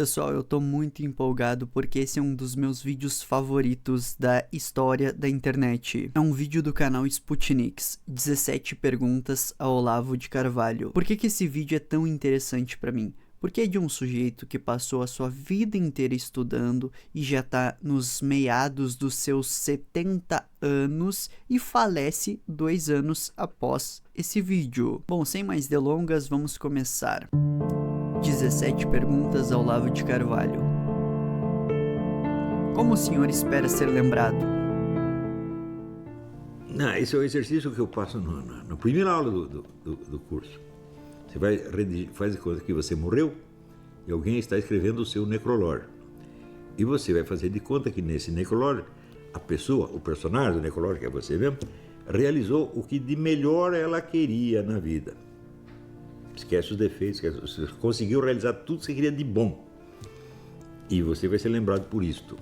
Pessoal, eu tô muito empolgado porque esse é um dos meus vídeos favoritos da história da internet. É um vídeo do canal Sputniks, 17 perguntas a Olavo de Carvalho. Por que esse vídeo é tão interessante pra mim? Porque é de um sujeito que passou a sua vida inteira estudando e já tá nos meados dos seus 70 anos e falece 2 anos após esse vídeo. Bom, sem mais delongas, vamos começar. 17 perguntas ao Olavo de Carvalho. Como o senhor espera ser lembrado? Não, esse é o exercício que eu passo na primeira aula do curso. Você vai redigir, faz de conta que você morreu e alguém está escrevendo o seu necrológio. E você vai fazer de conta que nesse necrológio, a pessoa, o personagem do necrológio, que é você mesmo, realizou o que de melhor ela queria na vida. Esquece os defeitos, você conseguiu realizar tudo que você queria de bom. E você vai ser lembrado por isto.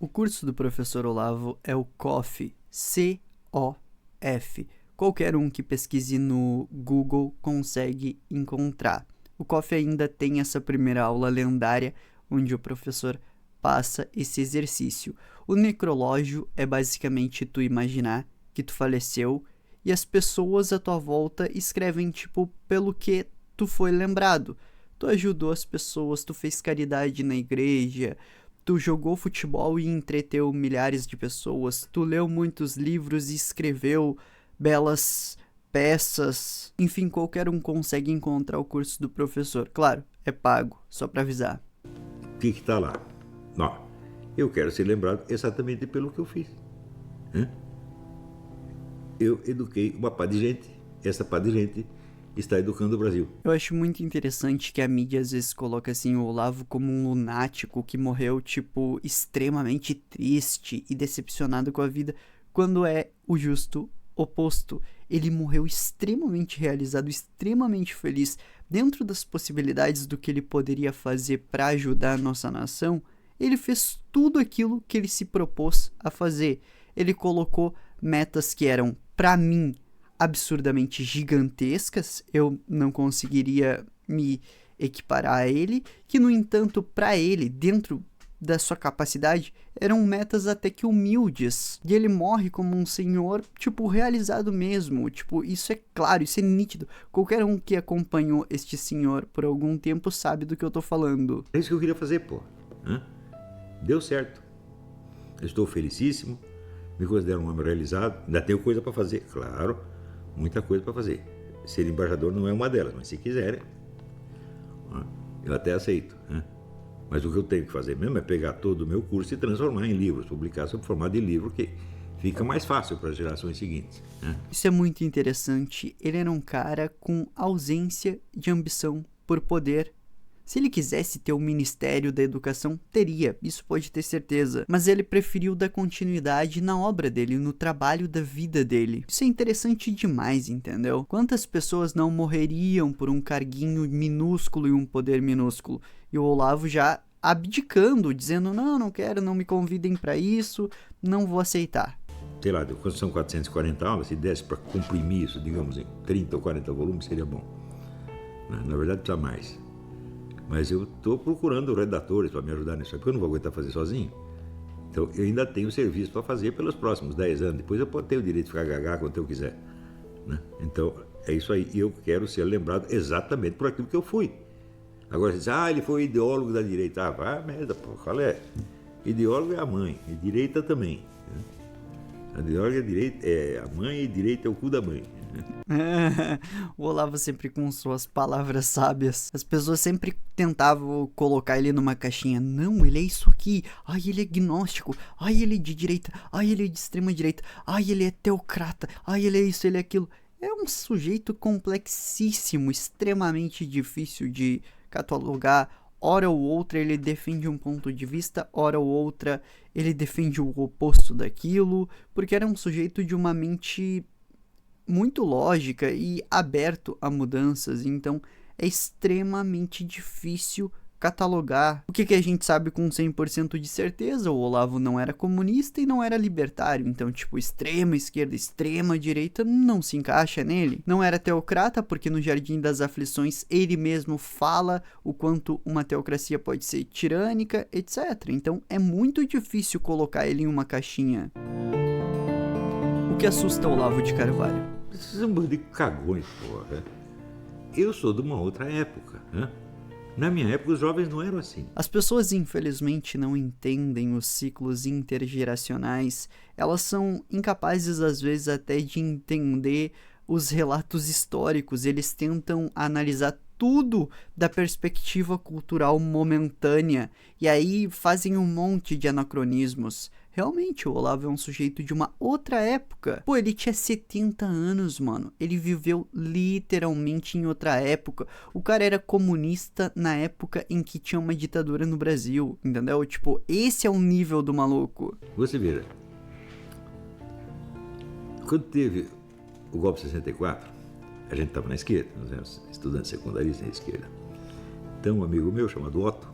O curso do professor Olavo é o COF, C-O-F. Qualquer um que pesquise no Google consegue encontrar. O COF ainda tem essa primeira aula lendária, onde o professor passa esse exercício. O necrológio é basicamente tu imaginar que tu faleceu e as pessoas à tua volta escrevem, tipo, pelo que tu foi lembrado. Tu ajudou as pessoas, tu fez caridade na igreja, tu jogou futebol e entreteu milhares de pessoas, tu leu muitos livros e escreveu belas peças. Enfim, qualquer um consegue encontrar o curso do professor. Claro, é pago, só pra avisar. O que está lá? Não, eu quero ser lembrado exatamente pelo que eu fiz. Eu eduquei uma pá de gente, essa pá de gente está educando o Brasil. Eu acho muito interessante que a mídia às vezes coloca assim o Olavo como um lunático que morreu, tipo, extremamente triste e decepcionado com a vida, quando é o justo oposto. Ele morreu extremamente realizado, extremamente feliz, dentro das possibilidades do que ele poderia fazer para ajudar a nossa nação. Ele fez tudo aquilo que ele se propôs a fazer. Ele colocou metas que eram, para mim, absurdamente gigantescas. Eu não conseguiria me equiparar a ele, que no entanto, para ele, dentro da sua capacidade, eram metas até que humildes. E ele morre como um senhor, tipo, realizado mesmo. Tipo, isso é claro, isso é nítido. Qualquer um que acompanhou este senhor por algum tempo sabe do que eu tô falando. É isso que eu queria fazer, pô. Deu certo. Eu estou felicíssimo. Me considero um homem realizado. Ainda tenho coisa para fazer, claro. Muita coisa para fazer. Ser embaixador não é uma delas, mas se quiserem, eu até aceito. Mas o que eu tenho que fazer mesmo é pegar todo o meu curso e transformar em livros, publicar sob formato de livro, que fica mais fácil para as gerações seguintes. Isso é muito interessante. Ele era um cara com ausência de ambição por poder. Se ele quisesse ter o Ministério da Educação, teria, isso pode ter certeza. Mas ele preferiu dar continuidade na obra dele, no trabalho da vida dele. Isso é interessante demais, entendeu? Quantas pessoas não morreriam por um carguinho minúsculo e um poder minúsculo? E o Olavo já abdicando, dizendo, não quero, não me convidem para isso, não vou aceitar. Sei lá, são 440 aulas, se desse para comprimir isso, digamos, em 30 ou 40 volumes, seria bom. Na verdade, precisa mais. Mas eu estou procurando redatores para me ajudar nisso, porque eu não vou aguentar fazer sozinho. Então, eu ainda tenho serviço para fazer pelos próximos 10 anos. Depois eu posso ter o direito de ficar gaga quando eu quiser. Então, é isso aí. E eu quero ser lembrado exatamente por aquilo que eu fui. Agora, você diz, ele foi ideólogo da direita. Vai merda, pô, qual é? Ideólogo é a mãe, e direita também. A ideóloga é direita, é a mãe e direita é o cu da mãe. O Olavo sempre com suas palavras sábias. As pessoas sempre tentavam colocar ele numa caixinha. Não, ele é isso aqui. Ai, ele é gnóstico. Ai, ele é de direita. Ai, ele é de extrema direita. Ai, ele é teocrata. Ai, ele é isso, ele é aquilo. É um sujeito complexíssimo, extremamente difícil de catalogar. Hora ou outra ele defende um ponto de vista, hora ou outra ele defende o oposto daquilo, porque era um sujeito de uma mente muito lógica e aberto a mudanças, então é extremamente difícil catalogar. O que a gente sabe com 100% de certeza? O Olavo não era comunista e não era libertário. Então, tipo, extrema esquerda, extrema direita não se encaixa nele. Não era teocrata, porque no Jardim das Aflições ele mesmo fala o quanto uma teocracia pode ser tirânica, etc. Então, é muito difícil colocar ele em uma caixinha. O que assusta o Olavo de Carvalho? Esses são um bando de cagões, porra. Eu sou de uma outra época, né? Na minha época, os jovens não eram assim. As pessoas, infelizmente, não entendem os ciclos intergeracionais. Elas são incapazes, às vezes, até de entender os relatos históricos. Eles tentam analisar tudo da perspectiva cultural momentânea. E aí fazem um monte de anacronismos. Realmente, o Olavo é um sujeito de uma outra época. Pô, ele tinha 70 anos, mano. Ele viveu literalmente em outra época. O cara era comunista na época em que tinha uma ditadura no Brasil, entendeu? Tipo, esse é o nível do maluco. Você veja, quando teve o golpe de 64, a gente estava na esquerda, nós éramos estudantes secundaristas na esquerda. Então, um amigo meu chamado Otto.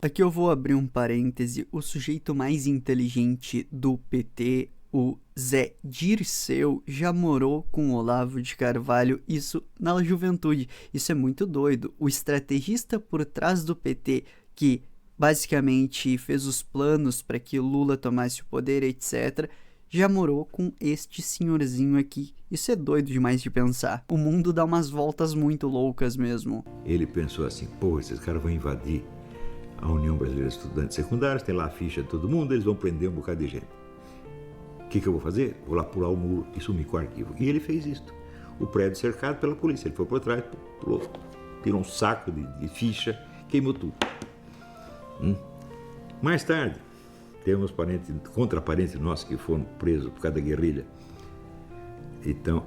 Aqui eu vou abrir um parêntese. O sujeito mais inteligente do PT, o Zé Dirceu, já morou com o Olavo de Carvalho, isso na juventude. Isso é muito doido. O estrategista por trás do PT, que basicamente fez os planos para que Lula tomasse o poder, etc., já morou com este senhorzinho aqui. Isso é doido demais de pensar. O mundo dá umas voltas muito loucas mesmo. Ele pensou assim, pô, esses caras vão invadir a União Brasileira de Estudantes Secundários, tem lá a ficha de todo mundo, eles vão prender um bocado de gente. O que eu vou fazer? Vou lá pular o muro e sumir com o arquivo. E ele fez isso. O prédio cercado pela polícia. Ele foi por trás, pulou, tirou um saco de ficha, queimou tudo. Mais tarde, temos contraparentes nossos que foram presos por causa da guerrilha. Então,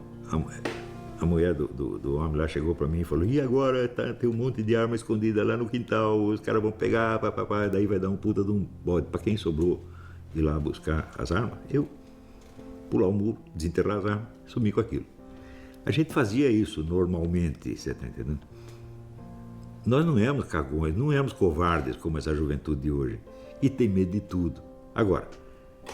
a mulher do homem lá chegou para mim e falou, e agora tem um monte de arma escondida lá no quintal, os caras vão pegar, papapá, daí vai dar um puta de um bode. Para quem sobrou ir lá buscar as armas, eu pular o muro, desenterrar as armas, sumir com aquilo. A gente fazia isso normalmente, você está entendendo? Nós não éramos cagões, não éramos covardes como essa juventude de hoje. E tem medo de tudo. Agora,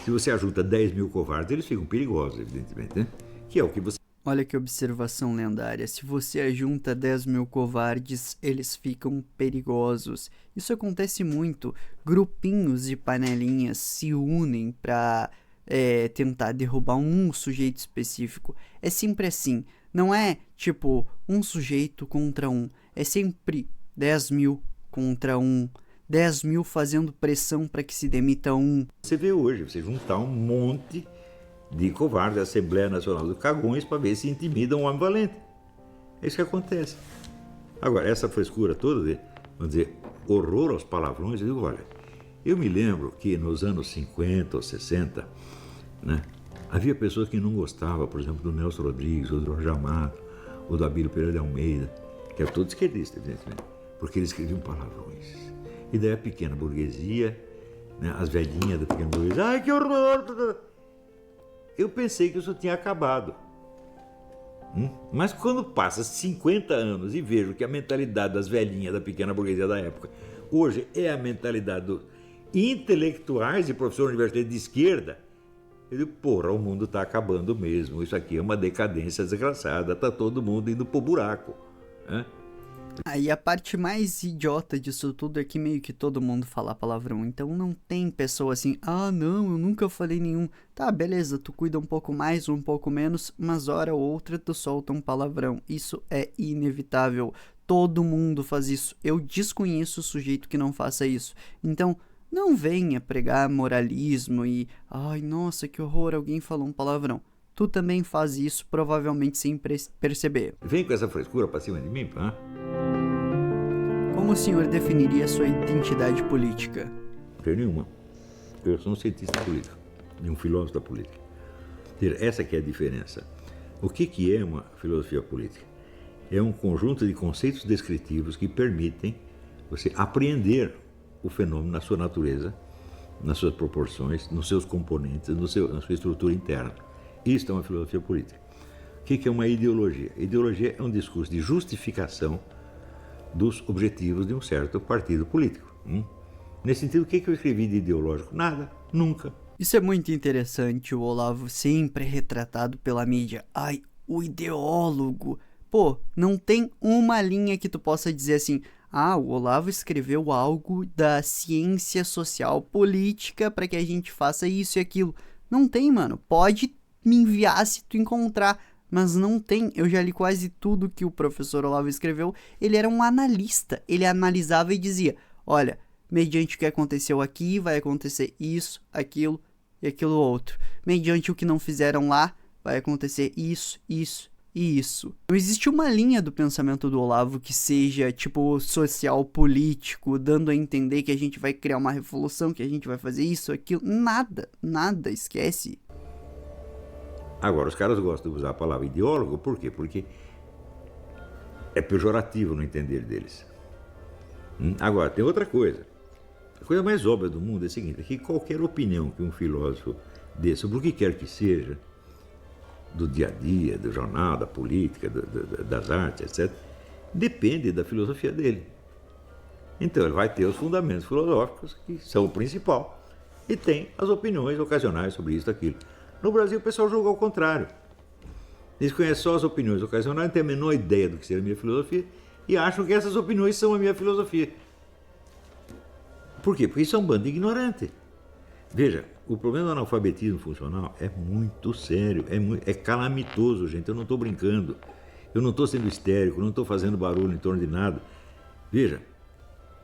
se você ajunta 10 mil covardes, eles ficam perigosos, evidentemente, né? Que é o que você... Olha que observação lendária. Se você ajunta 10 mil covardes, eles ficam perigosos. Isso acontece muito. Grupinhos de panelinhas se unem pra tentar derrubar um sujeito específico. É sempre assim. Não é tipo um sujeito contra um. É sempre 10 mil contra um. 10 mil fazendo pressão para que se demita um. Você vê hoje, você juntar um monte de covardes da Assembleia Nacional dos Cagões para ver se intimidam um homem valente. É isso que acontece. Agora, essa frescura toda de, vamos dizer, horror aos palavrões, eu digo, olha, eu me lembro que nos anos 50 ou 60, né, havia pessoas que não gostavam, por exemplo, do Nelson Rodrigues, ou do Jorge Amado, ou do Abílio Pereira de Almeida, que era todo esquerdista, evidentemente, porque eles escreviam palavrões. E daí a pequena burguesia, né, as velhinhas da pequena burguesia, ai que horror! Eu pensei que isso tinha acabado. Mas quando passa 50 anos e vejo que a mentalidade das velhinhas da pequena burguesia da época hoje é a mentalidade dos intelectuais e professores universitários de esquerda, eu digo, porra, o mundo está acabando mesmo. Isso aqui é uma decadência desgraçada, está todo mundo indo pro buraco. Aí a parte mais idiota disso tudo é que meio que todo mundo fala palavrão. Então não tem pessoa assim, ah não, eu nunca falei nenhum. Tá, beleza, tu cuida um pouco mais, um pouco menos, mas hora ou outra tu solta um palavrão. Isso é inevitável. Todo mundo faz isso. Eu desconheço o sujeito que não faça isso. Então não venha pregar moralismo e, ai nossa, que horror, alguém falou um palavrão. Tu também faz isso, provavelmente sem perceber. Vem com essa frescura pra cima de mim, Como o senhor definiria sua identidade política? Não tenho nenhuma. Eu sou um cientista político e um filósofo da política. Essa que é a diferença. O que é uma filosofia política? É um conjunto de conceitos descritivos que permitem você apreender o fenômeno na sua natureza, nas suas proporções, nos seus componentes, na sua estrutura interna. Isso é uma filosofia política. O que é uma ideologia? Ideologia é um discurso de justificação dos objetivos de um certo partido político. Nesse sentido, o que eu escrevi de ideológico? Nada, nunca. Isso é muito interessante, o Olavo sempre retratado pela mídia. Ai, o ideólogo. Pô, não tem uma linha que tu possa dizer assim, ah, o Olavo escreveu algo da ciência social política para que a gente faça isso e aquilo. Não tem, mano. Pode me enviar se tu encontrar, mas não tem. Eu já li quase tudo que o professor Olavo escreveu. Ele era um analista. Ele analisava e dizia, olha, mediante o que aconteceu aqui, vai acontecer isso, aquilo e aquilo outro. Mediante o que não fizeram lá, vai acontecer isso, isso e isso. Não existe uma linha do pensamento do Olavo que seja, tipo, social político, dando a entender que a gente vai criar uma revolução, que a gente vai fazer isso, aquilo. Nada, nada, esquece. Agora, os caras gostam de usar a palavra ideólogo, por quê? Porque é pejorativo no entender deles. Agora, tem outra coisa. A coisa mais óbvia do mundo é a seguinte, é que qualquer opinião que um filósofo dê sobre o que quer que seja, do dia a dia, do jornal, da política, das artes, etc., depende da filosofia dele. Então, ele vai ter os fundamentos filosóficos, que são o principal, e tem as opiniões ocasionais sobre isso e aquilo. No Brasil, o pessoal julga ao contrário. Eles conhecem só as opiniões ocasionais, não têm a menor ideia do que seja a minha filosofia, e acham que essas opiniões são a minha filosofia. Por quê? Porque isso é um bando de ignorante. Veja, o problema do analfabetismo funcional é muito sério, é calamitoso, gente. Eu não estou brincando, eu não estou sendo histérico, não estou fazendo barulho em torno de nada. Veja,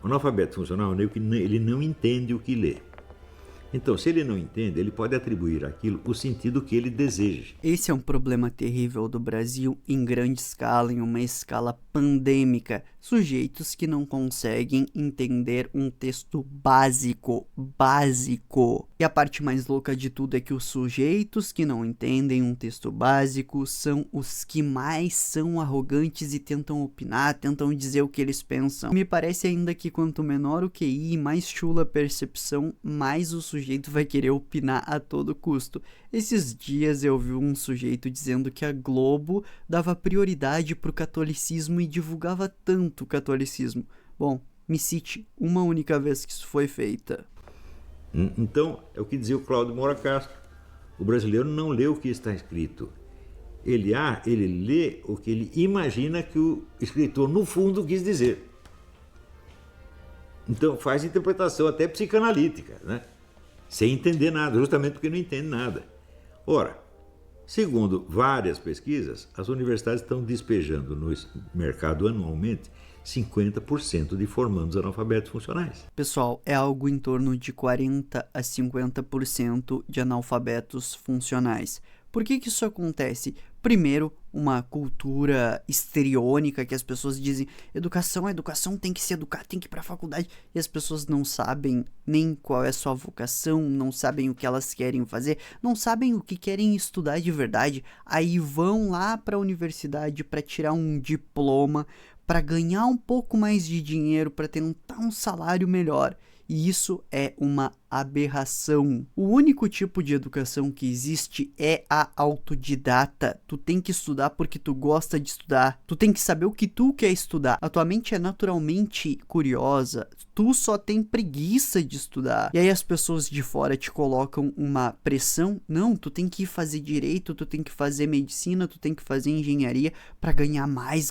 o analfabeto funcional é que ele não entende o que lê. Então, se ele não entende, ele pode atribuir àquilo o sentido que ele deseja. Esse é um problema terrível do Brasil em grande escala, em uma escala pandêmica. Sujeitos que não conseguem entender um texto básico. E a parte mais louca de tudo é que os sujeitos que não entendem um texto básico são os que mais são arrogantes e tentam opinar, tentam dizer o que eles pensam. Me parece ainda que quanto menor o QI e mais chula a percepção, mais o sujeito vai querer opinar a todo custo. Esses dias eu vi um sujeito dizendo que a Globo dava prioridade pro catolicismo e divulgava tanto o catolicismo. Bom, me cite uma única vez que isso foi feita. Então, é o que dizia o Cláudio Moura Castro. O brasileiro não lê o que está escrito. Ele lê o que ele imagina que o escritor, no fundo, quis dizer. Então, faz interpretação até psicanalítica, né? Sem entender nada, justamente porque não entende nada. Ora, segundo várias pesquisas, as universidades estão despejando no mercado anualmente 50% de formandos analfabetos funcionais. Pessoal, é algo em torno de 40 a 50% de analfabetos funcionais. Por que isso acontece? Primeiro, uma cultura histriônica que as pessoas dizem educação tem que se educar, tem que ir para a faculdade, e as pessoas não sabem nem qual é a sua vocação, não sabem o que elas querem fazer, não sabem o que querem estudar de verdade, aí vão lá para a universidade para tirar um diploma, para ganhar um pouco mais de dinheiro, para tentar um salário melhor. E isso é uma aberração. O único tipo de educação que existe é a autodidata. Tu tem que estudar porque tu gosta de estudar. Tu tem que saber o que tu quer estudar. A tua mente é naturalmente curiosa. Tu só tem preguiça de estudar. E aí as pessoas de fora te colocam uma pressão. Não, tu tem que ir fazer direito, tu tem que fazer medicina, tu tem que fazer engenharia para ganhar mais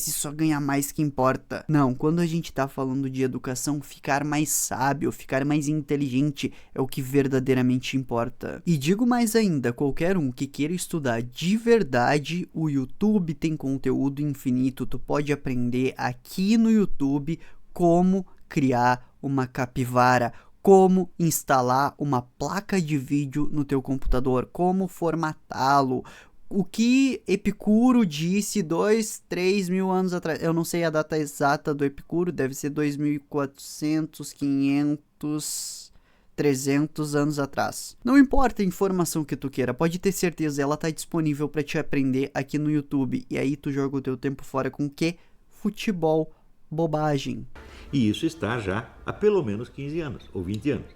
e só ganhar mais que importa. Não, quando a gente tá falando de educação, ficar mais sábio, ficar mais inteligente é o que verdadeiramente importa. E digo mais ainda, qualquer um que queira estudar de verdade, o YouTube tem conteúdo infinito. Tu pode aprender aqui no YouTube como criar uma capivara, como instalar uma placa de vídeo no teu computador, como formatá-lo. O que Epicuro disse 2, 3 mil anos atrás, eu não sei a data exata do Epicuro, deve ser 2400, 500, 300 anos atrás. Não importa a informação que tu queira, pode ter certeza, ela tá disponível para te aprender aqui no YouTube. E aí tu joga o teu tempo fora com o quê? Futebol, bobagem. E isso está já há pelo menos 15 anos ou 20 anos.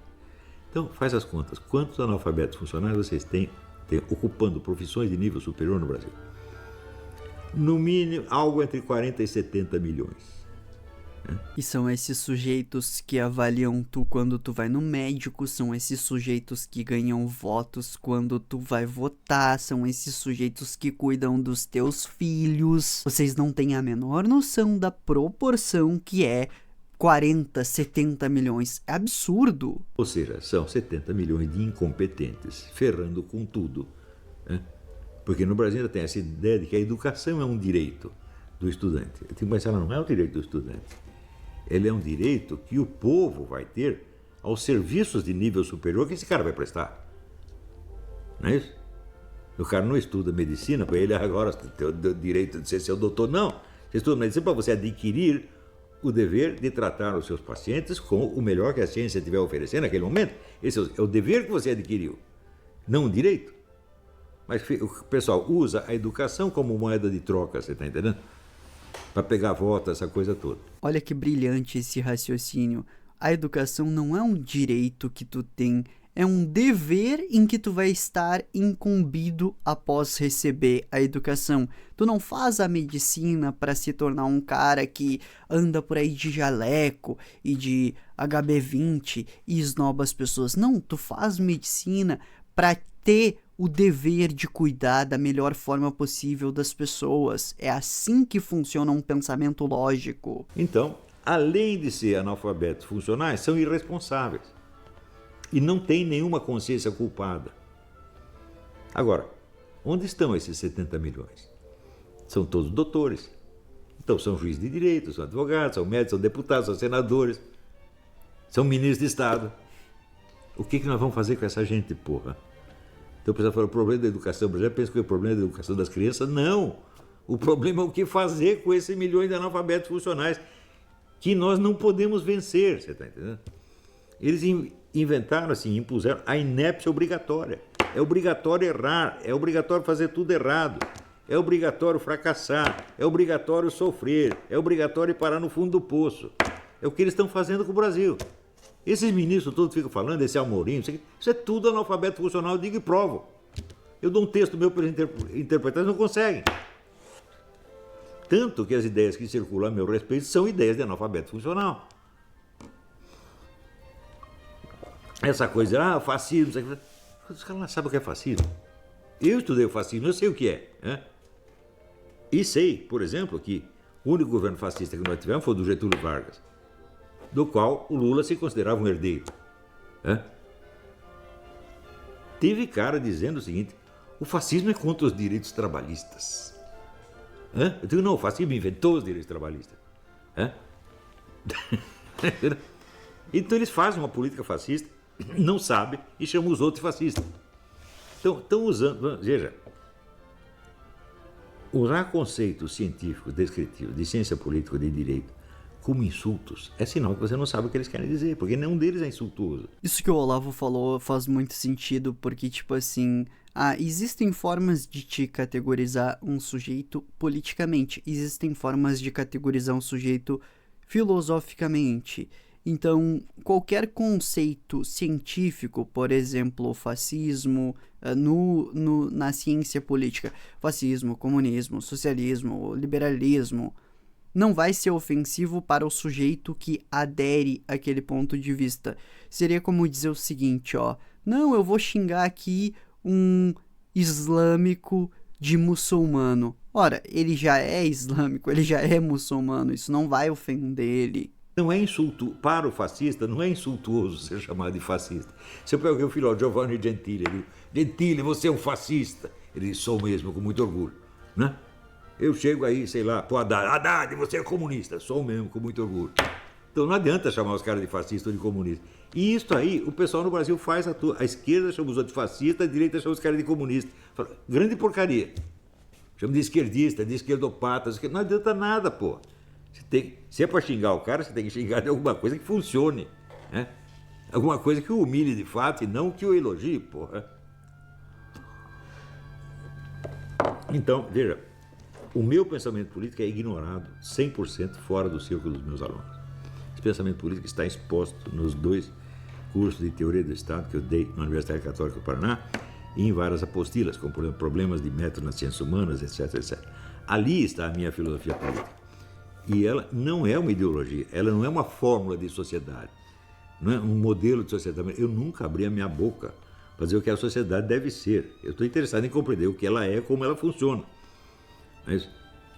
Então faz as contas, quantos analfabetos funcionais vocês têm ocupando profissões de nível superior no Brasil? No mínimo, algo entre 40 e 70 milhões. E são esses sujeitos que avaliam tu quando tu vai no médico, são esses sujeitos que ganham votos quando tu vai votar, são esses sujeitos que cuidam dos teus filhos. Vocês não têm a menor noção da proporção que é 40, 70 milhões. É absurdo. Ou seja, são 70 milhões de incompetentes, ferrando com tudo. Né? Porque no Brasil ainda tem essa ideia de que a educação é um direito do estudante. Mas ela não é um direito do estudante. Ele é um direito que o povo vai ter aos serviços de nível superior que esse cara vai prestar. Não é isso? O cara não estuda medicina, para ele agora tem o direito de ser seu doutor. Não. Você estuda medicina para você adquirir o dever de tratar os seus pacientes com o melhor que a ciência estiver oferecendo naquele momento. Esse é o dever que você adquiriu, não o direito. Mas o pessoal usa a educação como moeda de troca, você está entendendo? Para pegar voto, essa coisa toda. Olha que brilhante esse raciocínio. A educação não é um direito que tu tem, é um dever em que tu vai estar incumbido após receber a educação. Tu não faz a medicina para se tornar um cara que anda por aí de jaleco e de HB20 e esnoba as pessoas. Não, tu faz medicina para ter o dever de cuidar da melhor forma possível das pessoas. É assim que funciona um pensamento lógico. Então, além de ser analfabetos funcionais, são irresponsáveis. E não têm nenhuma consciência culpada. Agora, onde estão esses 70 milhões? São todos doutores. Então, são juízes de direito, são advogados, são médicos, são deputados, são senadores, são ministros de Estado. O que nós vamos fazer com essa gente, porra? Então o pessoal fala, o problema da educação, por exemplo, pensa que o problema da educação das crianças, não. O problema é o que fazer com esses milhões de analfabetos funcionais que nós não podemos vencer, você está entendendo? Eles inventaram, assim, impuseram a inépcia obrigatória. É obrigatório errar, é obrigatório fazer tudo errado, é obrigatório fracassar, é obrigatório sofrer, é obrigatório parar no fundo do poço. É o que eles estão fazendo com o Brasil. Esses ministros todos ficam falando, esse Amorim, isso é tudo analfabeto funcional, eu digo e provo. Eu dou um texto meu para eles interpretar, eles não conseguem. Tanto que as ideias que circulam a meu respeito são ideias de analfabeto funcional. Essa coisa, fascismo, os caras não sabem o que é fascismo. Eu estudei o fascismo, eu sei o que é. Né? E sei, por exemplo, que o único governo fascista que nós tivemos foi o do Getúlio Vargas, do qual o Lula se considerava um herdeiro. Teve cara dizendo o seguinte, o fascismo é contra os direitos trabalhistas. Eu digo, não, o fascismo inventou os direitos trabalhistas. Então eles fazem uma política fascista, não sabem e chamam os outros de fascistas. Então, estão usando, veja, usar conceitos científicos, descritivos, de ciência política, de direito, como insultos, é sinal que você não sabe o que eles querem dizer, porque nenhum deles é insultuoso. Isso que o Olavo falou faz muito sentido, porque, tipo assim, existem formas de te categorizar um sujeito politicamente, existem formas de categorizar um sujeito filosoficamente. Então, qualquer conceito científico, por exemplo, fascismo, na ciência política, fascismo, comunismo, socialismo, liberalismo, não vai ser ofensivo para o sujeito que adere àquele ponto de vista. Seria como dizer o seguinte, não, eu vou xingar aqui um islâmico de muçulmano. Ora, ele já é islâmico, ele já é muçulmano, isso não vai ofender ele. Não é insulto para o fascista, não é insultuoso ser chamado de fascista. Se eu peguei o filho Giovanni Gentili, ele diz, Gentili, você é um fascista. Ele diz, sou mesmo, com muito orgulho, né? Eu chego aí, sei lá, pro Haddad, você é comunista. Sou mesmo, com muito orgulho. Então não adianta chamar os caras de fascista ou de comunista. E isso aí, o pessoal no Brasil faz a esquerda chama os outros de fascista, a direita chama os caras de comunista. Fala, grande porcaria. Chama de esquerdista, de esquerdopata, não adianta nada, pô. Se é pra xingar o cara, você tem que xingar de alguma coisa que funcione, né? Alguma coisa que o humilhe de fato e não que o elogie, porra. Então, veja, o meu pensamento político é ignorado 100% fora do círculo dos meus alunos. Esse pensamento político está exposto nos 2 cursos de teoria do Estado que eu dei na Universidade Católica do Paraná e em várias apostilas, como por exemplo, problemas de método nas ciências humanas, etc, etc. Ali está a minha filosofia política. E ela não é uma ideologia, ela não é uma fórmula de sociedade, não é um modelo de sociedade. Eu nunca abri a minha boca para dizer o que a sociedade deve ser. Eu estou interessado em compreender o que ela é, como ela funciona.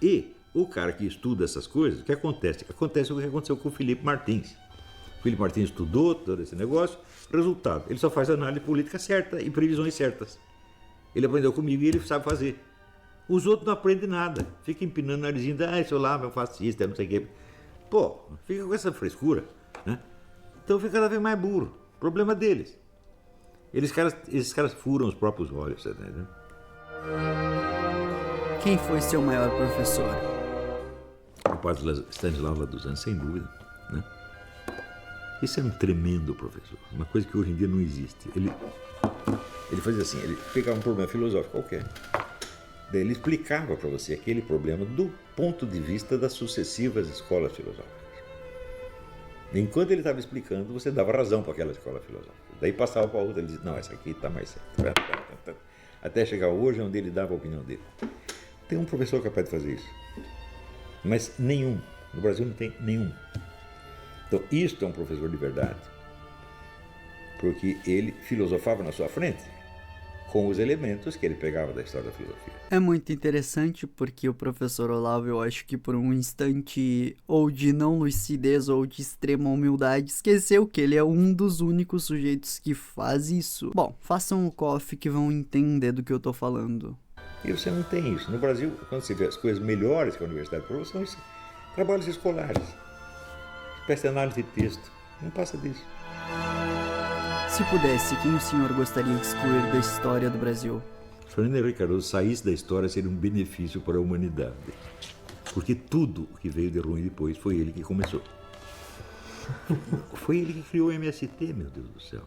E o cara que estuda essas coisas, o que acontece? Acontece o que aconteceu com o Felipe Martins. O Felipe Martins estudou todo esse negócio, resultado, ele só faz análise política certa e previsões certas. Ele aprendeu comigo e ele sabe fazer. Os outros não aprendem nada, fica empinando o narizinho, esse Olavo é um fascista, não sei o quê. Pô, fica com essa frescura, né? Então fica cada vez mais burro. Problema deles. Esses caras furam os próprios olhos, tá entendendo? Quem foi seu maior professor? O padre Stanislau Laduzan, sem dúvida, né? Esse é um tremendo professor, uma coisa que hoje em dia não existe. Ele fazia assim, ele pegava um problema filosófico qualquer, daí ele explicava para você aquele problema do ponto de vista das sucessivas escolas filosóficas. Enquanto ele estava explicando, você dava razão para aquela escola filosófica. Daí passava para outra, ele dizia, não, essa aqui está mais certa. Até chegar hoje, onde ele dava a opinião dele. Tem um professor capaz de fazer isso, mas nenhum. No Brasil não tem nenhum. Então, isto é um professor de verdade, porque ele filosofava na sua frente com os elementos que ele pegava da história da filosofia. É muito interessante porque o professor Olavo, eu acho que por um instante ou de não lucidez ou de extrema humildade, esqueceu que ele é um dos únicos sujeitos que faz isso. Bom, façam o coffee que vão entender do que eu tô falando. E você não tem isso. No Brasil, quando você vê as coisas melhores que a universidade prova, são esses trabalhos escolares. Espécie de análise de texto. Não passa disso. Se pudesse, quem o senhor gostaria de excluir da história do Brasil? Fernando Henrique Cardoso saísse da história seria um benefício para a humanidade. Porque tudo o que veio de ruim depois foi ele que começou. Foi ele que criou o MST, meu Deus do céu.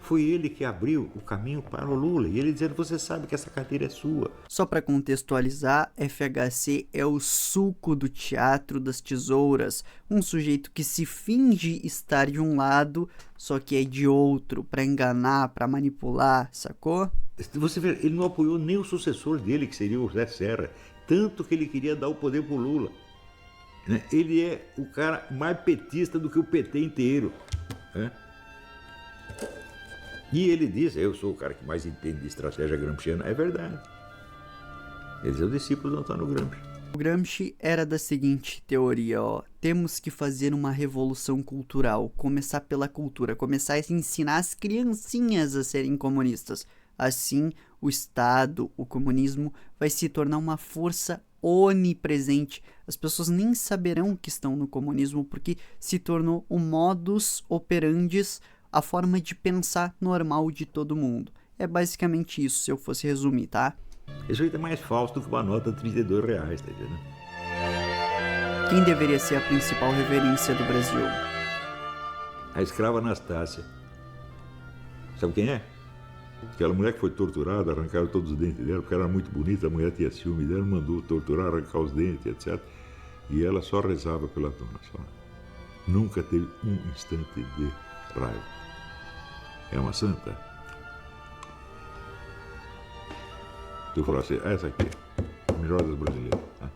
Foi ele que abriu o caminho para o Lula. E ele dizendo, você sabe que essa cadeira é sua. Só para contextualizar, FHC é o suco do teatro das tesouras. Um sujeito que se finge estar de um lado, só que é de outro, para enganar, para manipular, sacou? Você vê, ele não apoiou nem o sucessor dele, que seria o José Serra. Tanto que ele queria dar o poder para o Lula. Ele é o cara mais petista do que o PT inteiro. Né? E ele diz, eu sou o cara que mais entende de estratégia gramsciana. É verdade. Ele é o discípulo do Antônio Gramsci. O Gramsci era da seguinte teoria, ó. Temos que fazer uma revolução cultural. Começar pela cultura. Começar a ensinar as criancinhas a serem comunistas. Assim, o Estado, o comunismo, vai se tornar uma força onipresente. As pessoas nem saberão que estão no comunismo porque se tornou o modus operandi, a forma de pensar normal de todo mundo. É basicamente isso, se eu fosse resumir, tá? Isso aí é mais falso do que uma nota de R$32, tá entendendo? Quem deveria ser a principal referência do Brasil? A escrava Anastácia. Sabe quem é? Aquela mulher que foi torturada, arrancaram todos os dentes dela, porque ela era muito bonita, a mulher tinha ciúme dela, mandou torturar, arrancar os dentes, etc. E ela só rezava pela dona, só. Nunca teve um instante de raiva. É uma santa. Tu falou assim, essa aqui, a melhor das brasileiras. Tá?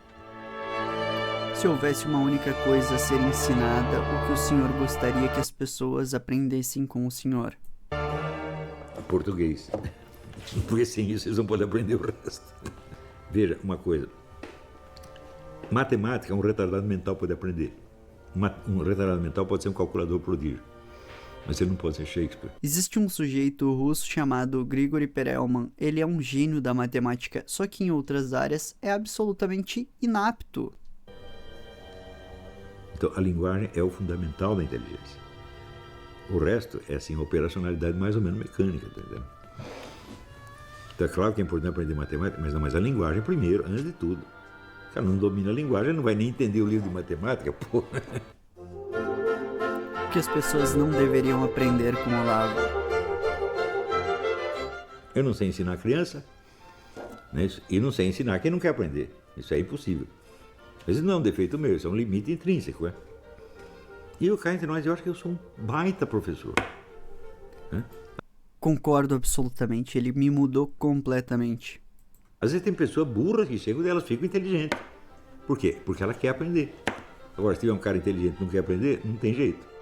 Se houvesse uma única coisa a ser ensinada, o que o senhor gostaria que as pessoas aprendessem com o senhor? Português. Porque sem isso eles não podem aprender o resto. Veja, uma coisa. Matemática, um retardado mental pode aprender. Um retardado mental pode ser um calculador prodígio. Mas ele não pode ser Shakespeare. Existe um sujeito russo chamado Grigori Perelman. Ele é um gênio da matemática, só que em outras áreas é absolutamente inapto. Então, a linguagem é o fundamental da inteligência. O resto é, assim, a operacionalidade mais ou menos mecânica, tá entendendo? Então, é claro que é importante aprender matemática, mas a linguagem primeiro, antes de tudo. O cara não domina a linguagem, não vai nem entender o livro de matemática, pô. O que as pessoas não deveriam aprender com Olavo? Eu não sei ensinar a criança, né? E não sei ensinar quem não quer aprender. Isso é impossível. Mas isso não é um defeito meu, isso é um limite intrínseco, é? E o cá entre nós, eu acho que eu sou um baita professor. Né? Concordo absolutamente, ele me mudou completamente. Às vezes tem pessoas burras que chegam e elas ficam inteligentes. Por quê? Porque ela quer aprender. Agora, se tiver um cara inteligente que não quer aprender, não tem jeito.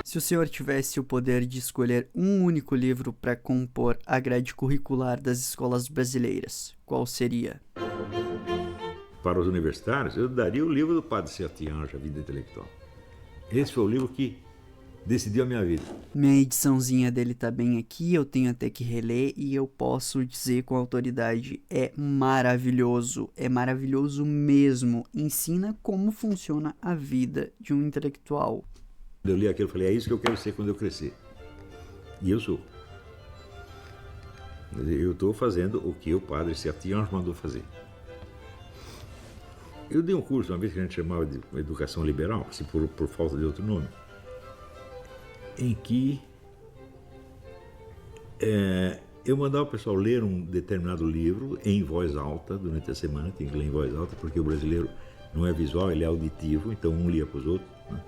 Se o senhor tivesse o poder de escolher um único livro para compor a grade curricular das escolas brasileiras, qual seria? Para os universitários, eu daria o livro do Padre Sertiange, A Vida Intelectual. Esse foi o livro que decidiu a minha vida. Minha ediçãozinha dele tá bem aqui, eu tenho até que reler e eu posso dizer com autoridade, é maravilhoso mesmo. Ensina como funciona a vida de um intelectual. Eu li aquilo e falei, é isso que eu quero ser quando eu crescer. E eu sou. Eu estou fazendo o que o Padre Sertiange mandou fazer. Eu dei um curso, uma vez que a gente chamava de educação liberal, assim, por falta de outro nome, em que eu mandava o pessoal ler um determinado livro em voz alta durante a semana, tinha que ler em voz alta, porque o brasileiro não é visual, ele é auditivo, então um lia para os outros. Né?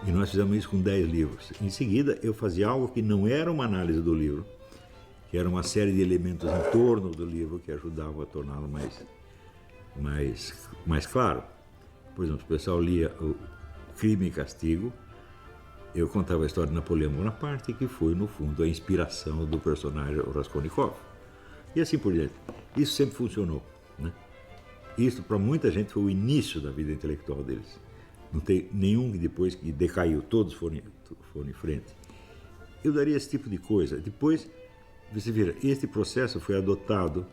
E nós fizemos isso com 10 livros. Em seguida, eu fazia algo que não era uma análise do livro, que era uma série de elementos em torno do livro que ajudavam a torná-lo mais claro. Por exemplo, o pessoal lia o Crime e Castigo, eu contava a história de Napoleão Bonaparte, que foi, no fundo, a inspiração do personagem Raskolnikov. E assim por diante. Isso sempre funcionou. Né? Isso, para muita gente, foi o início da vida intelectual deles. Não tem nenhum que depois que decaiu, todos foram em frente. Eu daria esse tipo de coisa. Depois, você vira, este processo foi adotado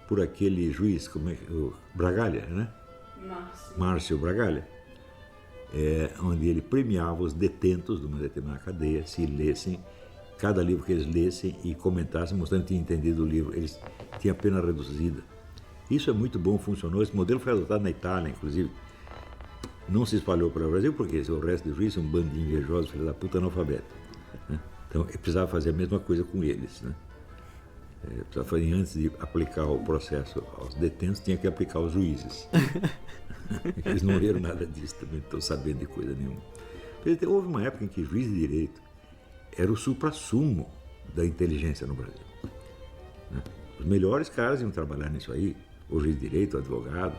por aquele juiz, o Bragalha, né? Márcio Bragalha, onde ele premiava os detentos de uma determinada cadeia se lessem, cada livro que eles lessem e comentassem, mostrando que tinham entendido o livro, eles tinham a pena reduzida. Isso é muito bom, funcionou. Esse modelo foi adotado na Itália, inclusive. Não se espalhou para o Brasil, porque o resto do juiz é um bando de invejosos, filho da puta, analfabeto. Né? Então, eu precisava fazer a mesma coisa com eles. Né? Precisava fazer, antes de aplicar o processo aos detentos, tinha que aplicar aos juízes. Eles não leram nada disso, também não estão sabendo de coisa nenhuma. Houve uma época em que juiz de direito era o suprassumo da inteligência no Brasil. Né? Os melhores caras iam trabalhar nisso aí, o juiz de direito, o advogado,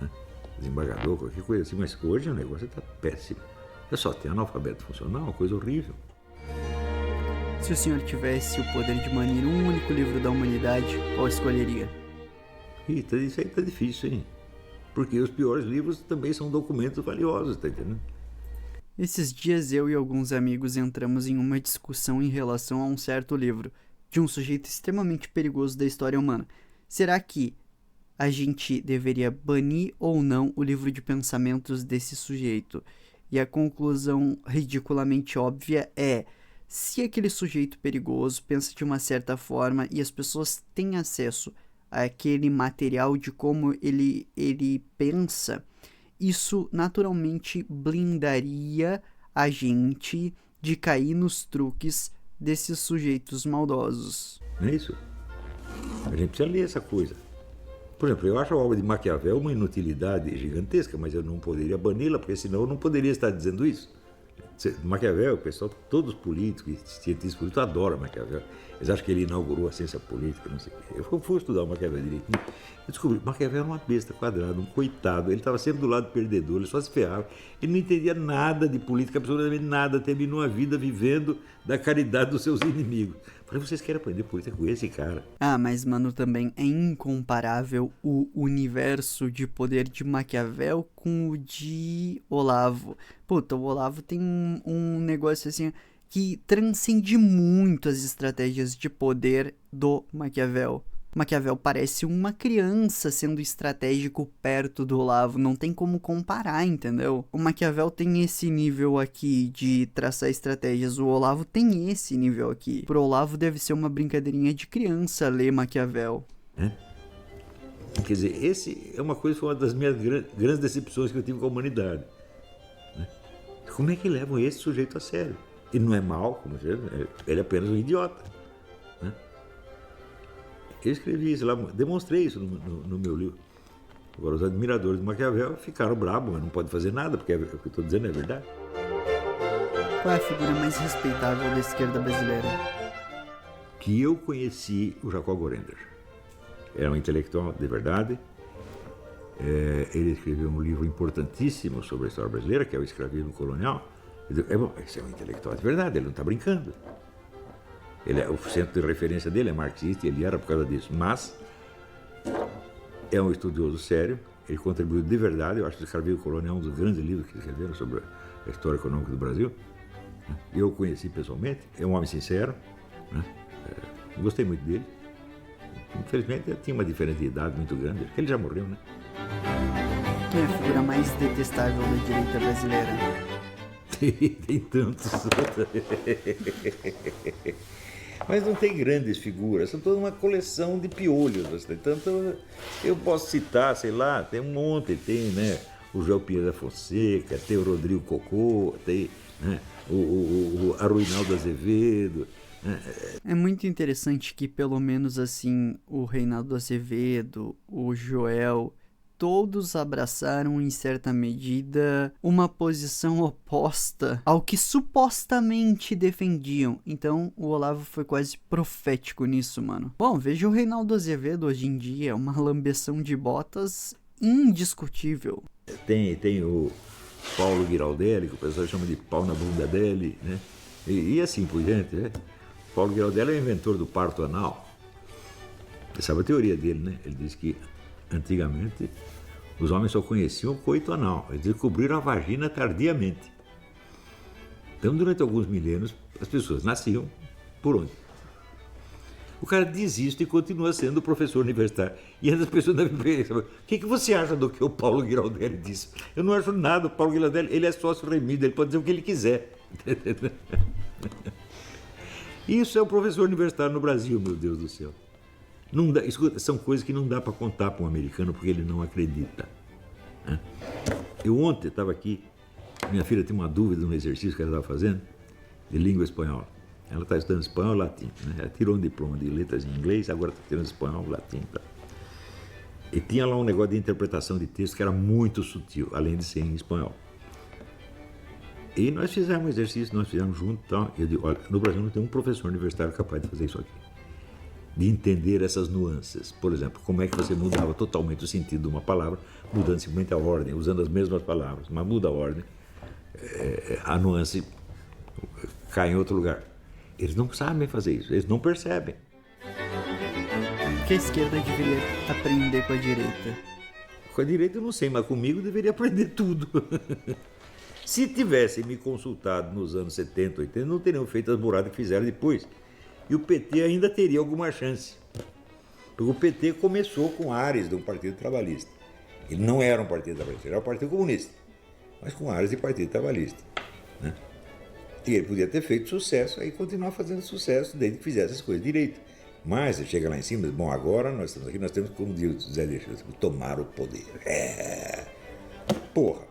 né? Desembargador, qualquer coisa assim, mas hoje o negócio está péssimo. É só ter analfabeto funcional, uma coisa horrível. Se o senhor tivesse o poder de banir um único livro da humanidade, qual escolheria? Isso aí tá difícil, hein? Porque os piores livros também são documentos valiosos, tá entendendo? Esses dias eu e alguns amigos entramos em uma discussão em relação a um certo livro, de um sujeito extremamente perigoso da história humana. Será que a gente deveria banir ou não o livro de pensamentos desse sujeito? E a conclusão ridiculamente óbvia é: se aquele sujeito perigoso pensa de uma certa forma e as pessoas têm acesso àquele material de como ele pensa, isso naturalmente blindaria a gente de cair nos truques desses sujeitos maldosos. Não é isso? A gente precisa ler essa coisa. Por exemplo, eu acho a obra de Maquiavel uma inutilidade gigantesca, mas eu não poderia bani-la, porque senão eu não poderia estar dizendo isso. Maquiavel, o pessoal, todos os políticos, cientistas políticos adoram Maquiavel. Eles acham que ele inaugurou a ciência política, não sei o quê. Eu fui estudar o Maquiavel direitinho. Eu descobri que Maquiavel era uma besta quadrada, um coitado. Ele estava sempre do lado perdedor, ele só se ferrava. Ele não entendia nada de política, absolutamente nada. Terminou a vida vivendo da caridade dos seus inimigos. Falei, vocês querem aprender política com esse cara? Ah, mas, mano, também é incomparável o universo de poder de Maquiavel com o de Olavo. Puta, o Olavo tem um negócio assim que transcende muito as estratégias de poder do Maquiavel. Maquiavel parece uma criança sendo estratégico perto do Olavo, não tem como comparar, entendeu? O Maquiavel tem esse nível aqui de traçar estratégias, o Olavo tem esse nível aqui. Pro Olavo deve ser uma brincadeirinha de criança ler Maquiavel. Quer dizer, esse é uma coisa, foi uma das minhas grandes decepções que eu tive com a humanidade. Né? Como é que levam esse sujeito a sério? Ele não é mau, como ele é apenas um idiota. Né? Eu escrevi isso lá, demonstrei isso no meu livro. Agora, os admiradores de Maquiavel ficaram bravos, mas não podem fazer nada, porque o que eu estou dizendo é verdade. Qual é a figura mais respeitável da esquerda brasileira? Que eu conheci o Jacob Gorender. Era um intelectual de verdade, Ele escreveu um livro importantíssimo sobre a história brasileira, que é o Escravismo Colonial. Bom, esse é um intelectual de verdade, ele não está brincando. O centro de referência dele é marxista e ele era por causa disso. Mas é um estudioso sério, ele contribuiu de verdade. Eu acho que o Escravismo Colonial é um dos grandes livros que escreveram sobre a história econômica do Brasil. Eu o conheci pessoalmente, é um homem sincero, né? Gostei muito dele. Infelizmente, ele tinha uma diferença de idade muito grande, porque ele já morreu, né? Quem é a figura mais detestável da direita brasileira? Tem tantos. Mas não tem grandes figuras, são toda uma coleção de piolhos. Tanto eu posso citar, sei lá, tem um monte, tem, né, o João Pinheiro da Fonseca, tem o Rodrigo Cocô, tem, né, o Arruinaldo Azevedo. É muito interessante que pelo menos assim o Reinaldo Azevedo, o Joel, todos abraçaram em certa medida uma posição oposta ao que supostamente defendiam. Então o Olavo foi quase profético nisso, mano. Bom, veja o Reinaldo Azevedo hoje em dia, uma lambeção de botas indiscutível. Tem o Paulo Giraldelli, que o pessoal chama de pau na bunda dele, né? E assim por diante, né? Paulo Giraldelli é o inventor do parto anal. Você sabe a teoria dele, né? Ele diz que antigamente os homens só conheciam o coito anal. Eles descobriram a vagina tardiamente. Então, durante alguns milênios, as pessoas nasciam por onde? O cara diz isso e continua sendo professor universitário. E as pessoas devem pensar, o que você acha do que o Paulo Giraldelli disse? Eu não acho nada. O Paulo Giraldelli, ele é sócio remido, ele pode dizer o que ele quiser. Isso é o professor universitário no Brasil, meu Deus do céu. Não dá, escuta, são coisas que não dá para contar para um americano porque ele não acredita. Né? Eu ontem estava aqui, minha filha tinha uma dúvida no exercício que ela estava fazendo de língua espanhola. Ela está estudando espanhol e latim. Né? Ela tirou um diploma de letras em inglês, agora está tirando espanhol e latim. Tá? E tinha lá um negócio de interpretação de texto que era muito sutil, além de ser em espanhol. E nós fizemos um exercício, nós fizemos junto. Tá? Eu digo, olha, no Brasil não tem um professor universitário capaz de fazer isso aqui. De entender essas nuances. Por exemplo, como é que você mudava totalmente o sentido de uma palavra, mudando simplesmente a ordem, usando as mesmas palavras, mas muda a ordem, a nuance cai em outro lugar. Eles não sabem fazer isso, eles não percebem. O que a esquerda deveria aprender com a direita? Com a direita eu não sei, mas comigo deveria aprender tudo. Se tivessem me consultado nos anos 70, 80, não teriam feito as buradas que fizeram depois. E o PT ainda teria alguma chance. Porque o PT começou com áreas de um partido trabalhista. Ele não era um partido trabalhista, ele era um partido comunista, mas com áreas de partido trabalhista. Né? E ele podia ter feito sucesso e continuar fazendo sucesso desde que fizesse as coisas direito. Mas ele chega lá em cima e diz, bom, agora nós estamos aqui, nós temos, como diz o Zé Deixas, tomar o poder. Porra!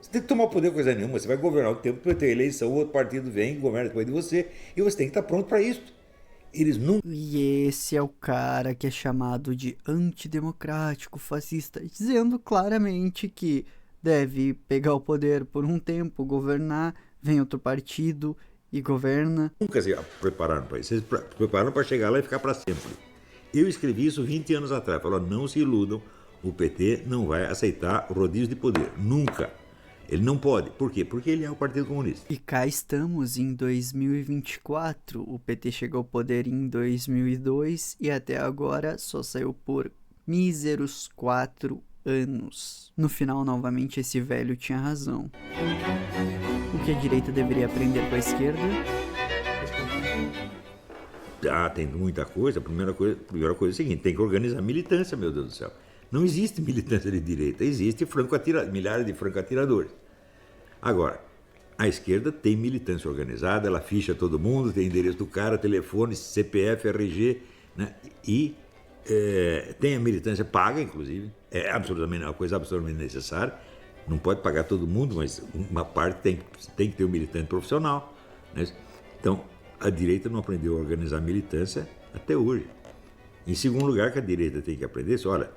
Você tem que tomar o poder coisa nenhuma, você vai governar o tempo para ter eleição, o outro partido vem e governa depois de você, e você tem que estar pronto para isso. Eles não... E esse é o cara que é chamado de antidemocrático, fascista, dizendo claramente que deve pegar o poder por um tempo, governar, vem outro partido e governa. Nunca se prepararam para isso, eles prepararam para chegar lá e ficar para sempre. Eu escrevi isso 20 anos atrás, falou, não se iludam, o PT não vai aceitar o rodízio de poder, nunca. Ele não pode. Por quê? Porque ele é o Partido Comunista. E cá estamos em 2024. O PT chegou ao poder em 2002 e até agora só saiu por míseros 4 anos. No final, novamente, esse velho tinha razão. O que a direita deveria aprender com a esquerda? Tem muita coisa. A primeira coisa é a seguinte, tem que organizar militância, meu Deus do céu. Não existe militância de direita, existe milhares de franco-atiradores. Agora, a esquerda tem militância organizada, ela ficha todo mundo, tem endereço do cara, telefone, CPF, RG, né? E tem a militância paga, inclusive, é uma coisa absolutamente necessária. Não pode pagar todo mundo, mas uma parte tem que ter um militante profissional. Né? Então, a direita não aprendeu a organizar militância até hoje. Em segundo lugar, que a direita tem que aprender, olha,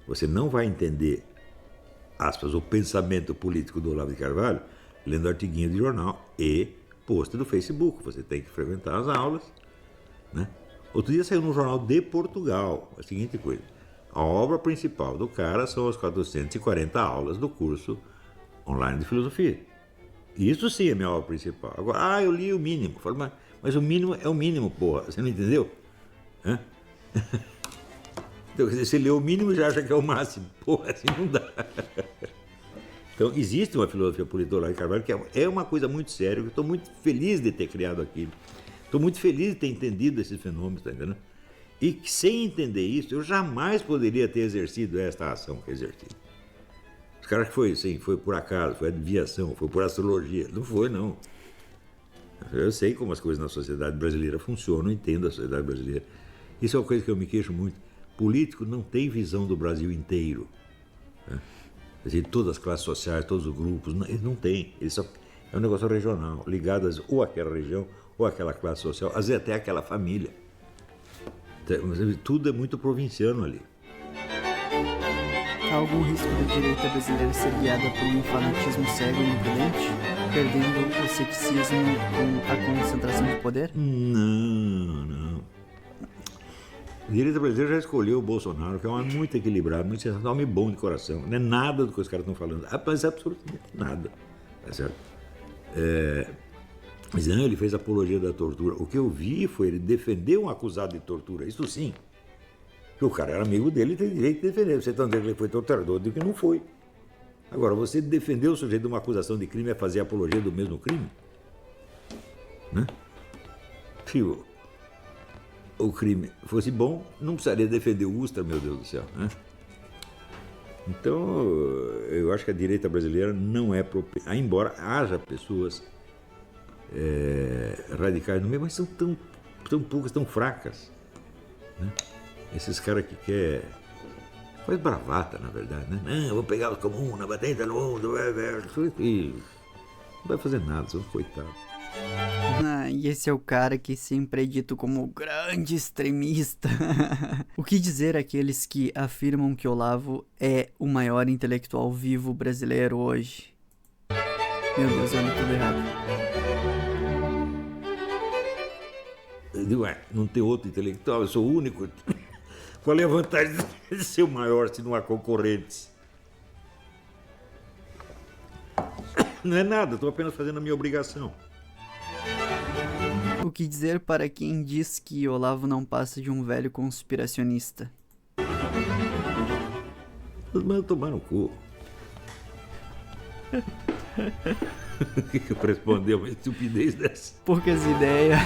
você não vai entender, aspas, o pensamento político do Olavo de Carvalho lendo artiguinho de jornal e post do Facebook. Você tem que frequentar as aulas. Né? Outro dia saiu no jornal de Portugal a seguinte coisa. A obra principal do cara são as 440 aulas do curso online de filosofia. Isso sim é minha obra principal. Agora, eu li o mínimo. Eu falo, mas o mínimo é o mínimo, porra. Você não entendeu? Hã? Então, quer dizer, você lê o mínimo e já acha que é o máximo. Porra, assim não dá. Então, existe uma filosofia politológica de Carvalho que é uma coisa muito séria. Eu estou muito feliz de ter criado aquilo. Estou muito feliz de ter entendido esses fenômenos, tá entendendo? E que, sem entender isso, eu jamais poderia ter exercido esta ação que exerci. Os caras que foi assim, foi por acaso, foi adivinhação, foi por astrologia. Não foi, não. Eu sei como as coisas na sociedade brasileira funcionam, entendo a sociedade brasileira. Isso é uma coisa que eu me queixo muito. Político não tem visão do Brasil inteiro. Né? Quer dizer, todas as classes sociais, todos os grupos, não, eles não têm. Eles só, é um negócio regional, ligado ou àquela região, ou àquela classe social, às vezes até àquela família. Tudo é muito provinciano ali. Há algum risco da direita brasileira ser guiada por um fanatismo cego e imprudente, perdendo o ceticismo com a concentração de poder? Não. A direita brasileira já escolheu o Bolsonaro, que é um homem muito equilibrado, muito sensato, um homem bom de coração. Não é nada do que os caras estão falando, mas absolutamente nada. Tá certo? Mas não, ele fez apologia da tortura. O que eu vi foi ele defender um acusado de tortura, isso sim. Que o cara era amigo dele e tem direito de defender. Você está dizendo que ele foi torturador, eu digo que não foi. Agora, você defender o sujeito de uma acusação de crime é fazer apologia do mesmo crime? Né? Se o crime fosse bom, não precisaria defender o Ustra, meu Deus do céu. Né? Então, eu acho que a direita brasileira não é propensa, embora haja pessoas radicais no meio, mas são tão poucas, tão fracas. Né? Esses caras que querem... Faz bravata, na verdade, né? Não, eu vou pegar os comuns, na batenta no mundo, e não vai fazer nada, são coitados. E esse é o cara que sempre é dito como grande extremista. O que dizer àqueles que afirmam que Olavo é o maior intelectual vivo brasileiro hoje? Meu Deus, eu li tudo errado. Eu digo, não tem outro intelectual, eu sou o único. Qual é a vantagem de ser o maior se não há concorrentes? Não é nada, estou apenas fazendo a minha obrigação. O que dizer para quem diz que Olavo não passa de um velho conspiracionista? Mas tomar no cu. O que eu responder uma estupidez dessa? Poucas ideias.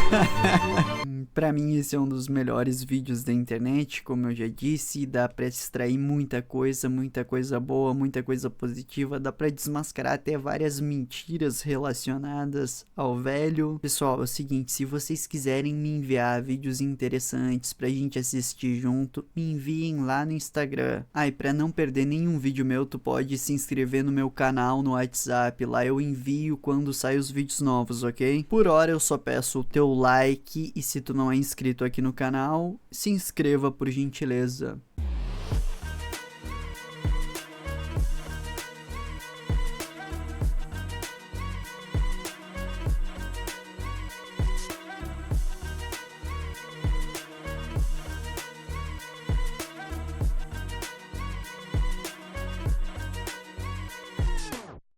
Pra mim esse é um dos melhores vídeos da internet, como eu já disse, dá pra extrair muita coisa boa, muita coisa positiva, dá pra desmascarar até várias mentiras relacionadas ao velho. Pessoal, é o seguinte, se vocês quiserem me enviar vídeos interessantes pra gente assistir junto, me enviem lá no Instagram. E pra não perder nenhum vídeo meu, tu pode se inscrever no meu canal no WhatsApp, lá eu envio quando saem os vídeos novos, ok? Por hora eu só peço o teu like e se tu não é inscrito aqui no canal, se inscreva por gentileza.